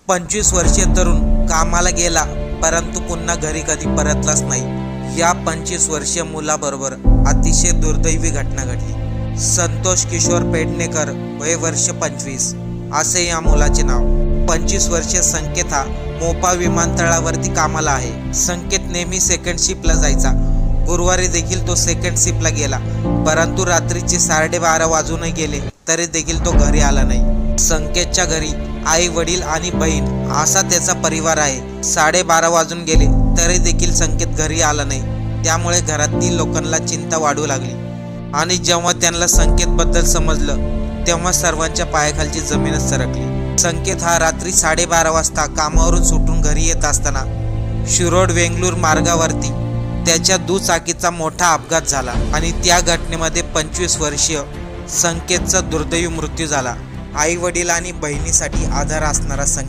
25 वर्षीय तरुण कामाला गेला, परंतु पुन्हा घरी कधी परतलाच नाही। या 25 वर्षीय मुलाबरोबर अतिशय दुर्दैवी घटना घडली। संतोष किशोर पेडणेकर, वय वर्ष 25 असे या मुलाचे नाव। 25 वर्षीय संकेत हा मोपा विमानतळावरती कामाला आहे। संकेत नेहमी सेकंड शिफ्टला जायचा। गुरुवारी देखील तो सेकंड शिफ्टला गेला, परंतु रात्रीचे 12:30 वाजूनही गेले तरी देखील तो घरी आला नाही। संकेतच्या घरी आई, वडील आणि बहीण असा त्याचा परिवार आहे। 12:30 वाजून गेले तरी देखील संकेत घरी आला नाही। त्यामुळे घरातील लोकांना चिंता वाढू लागली आणि जेव्हा त्यांना संकेतबद्दल समजलं तेव्हा सर्वांच्या पायाखालची जमीनच सरकली। संकेत हा रात्री 12:30 वाजता कामावरून सुटून घरी येत असताना शिरोड वेंगलूर मार्गावरती त्याच्या दुचाकीचा मोठा अपघात झाला आणि त्या घटनेमध्ये 25 वर्षीय संकेतचा दुर्दैवी मृत्यू झाला। आई, वडील आणि बहिणीसाठी आधार असणारा संकेत